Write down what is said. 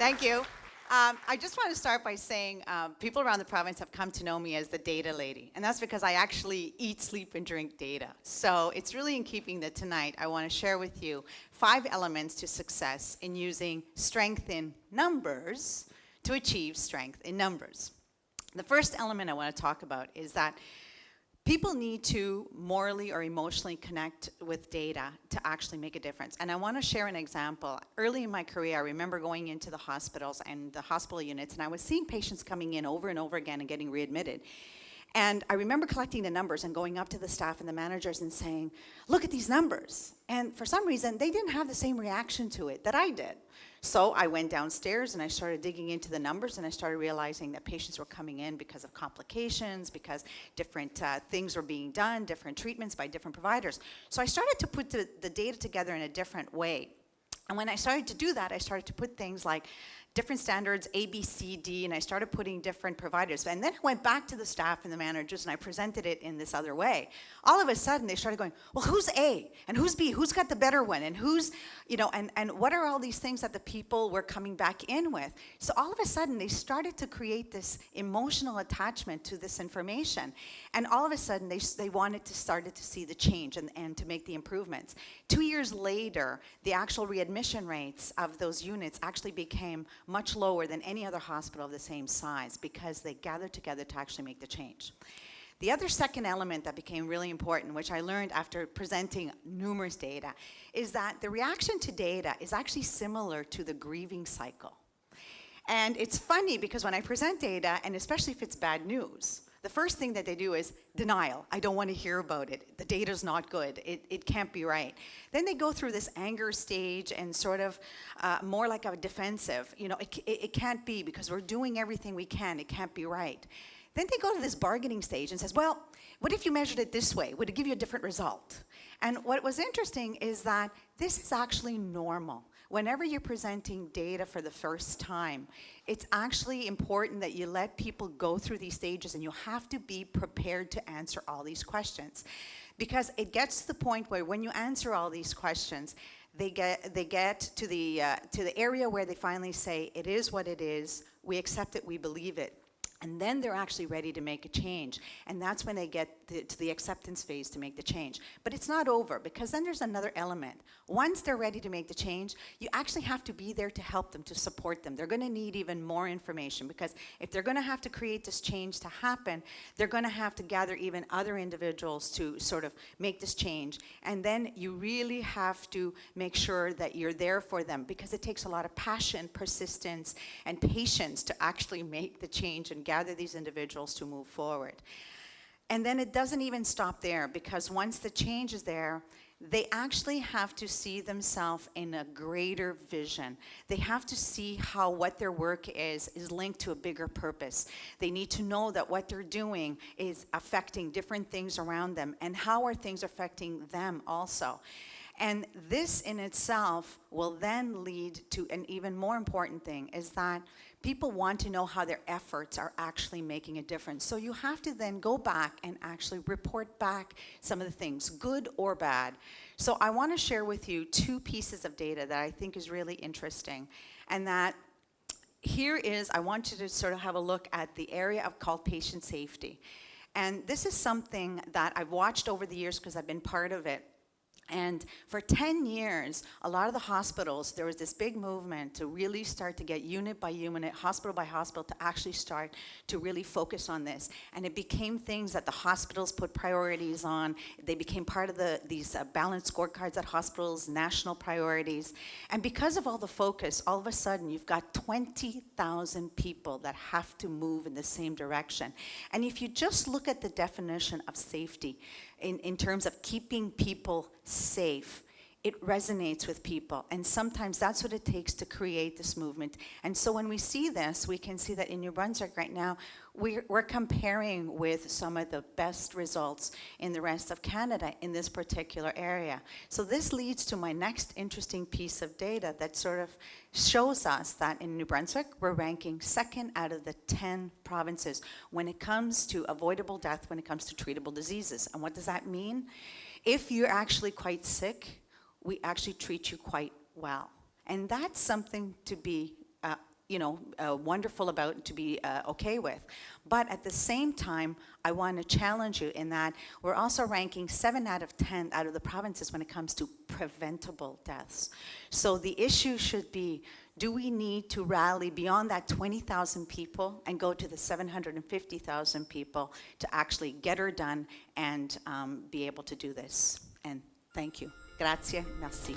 Thank you. I just want to start by saying people around the province have come to know me as the data lady, and that's because I actually eat, sleep, and drink data. So it's really in keeping that tonight I want to share with you 5 elements to success in using strength in numbers to achieve strength in numbers. The first element I want to talk about is that people need to morally or emotionally connect with data to actually make a difference. And I want to share an example. Early in my career, I remember going into the hospitals and the hospital units, and I was seeing patients coming in over and over again and getting readmitted. And I remember collecting the numbers and going up to the staff and the managers and saying, look at these numbers. And for some reason, they didn't have the same reaction to it that I did. So I went downstairs and I started digging into the numbers, and I started realizing that patients were coming in because of complications, because different things were being done, different treatments by different providers. So I started to put the data together in a different way. And when I started to do that, I started to put things like different standards, A, B, C, D, and I started putting different providers. And then I went back to the staff and the managers and I presented it in this other way. All of a sudden, they started going, well, who's A? And who's B? Who's got the better one? And who's, you know, and what are all these things that the people were coming back in with? So all of a sudden, they started to create this emotional attachment to this information. And all of a sudden, they wanted to started to see the change and to make the improvements. 2 years later, the actual readmission rates of those units actually became much lower than any other hospital of the same size because they gathered together to actually make the change. The other second element that became really important, which I learned after presenting numerous data, is that the reaction to data is actually similar to the grieving cycle. And it's funny because when I present data, and especially if it's bad news, the first thing that they do is denial. I don't want to hear about it. The data's not good. It can't be right. Then they go through this anger stage and sort of more like a defensive. You know, it can't be because we're doing everything we can. It can't be right. Then they go to this bargaining stage and says, well, what if you measured it this way? Would it give you a different result? And what was interesting is that this is actually normal. Whenever you're presenting data for the first time, it's actually important that you let people go through these stages, and you have to be prepared to answer all these questions. Because it gets to the point where when you answer all these questions, they get to the area where they finally say, it is what it is, we accept it, we believe it. And then they're actually ready to make a change. And that's when they get to the acceptance phase to make the change. But it's not over, because then there's another element. Once they're ready to make the change, you actually have to be there to help them, to support them. They're going to need even more information, because if they're going to have to create this change to happen, they're going to have to gather even other individuals to sort of make this change. And then you really have to make sure that you're there for them, because it takes a lot of passion, persistence, and patience to actually make the change and gather these individuals to move forward. And then it doesn't even stop there, because once the change is there, they actually have to see themselves in a greater vision. They have to see how what their work is linked to a bigger purpose. They need to know that what they're doing is affecting different things around them, and how are things affecting them also. And this in itself will then lead to an even more important thing, is that people want to know how their efforts are actually making a difference. So you have to then go back and actually report back some of the things, good or bad. So I want to share with you 2 pieces of data that I think is really interesting. And that here is, I want you to sort of have a look at the area called patient safety. And this is something that I've watched over the years because I've been part of it. And for 10 years, a lot of the hospitals, there was this big movement to really start to get unit by unit, hospital by hospital, to actually start to really focus on this. And it became things that the hospitals put priorities on. They became part of these balanced scorecards at hospitals, national priorities. And because of all the focus, all of a sudden, you've got 20,000 people that have to move in the same direction. And if you just look at the definition of safety, in terms of keeping people safe, it resonates with people. And sometimes that's what it takes to create this movement. And so when we see this, we can see that in New Brunswick right now, we're comparing with some of the best results in the rest of Canada in this particular area. So this leads to my next interesting piece of data that sort of shows us that in New Brunswick, we're ranking 2nd out of the 10 provinces when it comes to avoidable death, when it comes to treatable diseases. And what does that mean? If you're actually quite sick, we actually treat you quite well. And that's something to be wonderful about, to be okay with. But at the same time, I want to challenge you in that we're also ranking 7 out of 10 out of the provinces when it comes to preventable deaths. So the issue should be, do we need to rally beyond that 20,000 people and go to the 750,000 people to actually get her done and be able to do this? And thank you. Grazie, merci.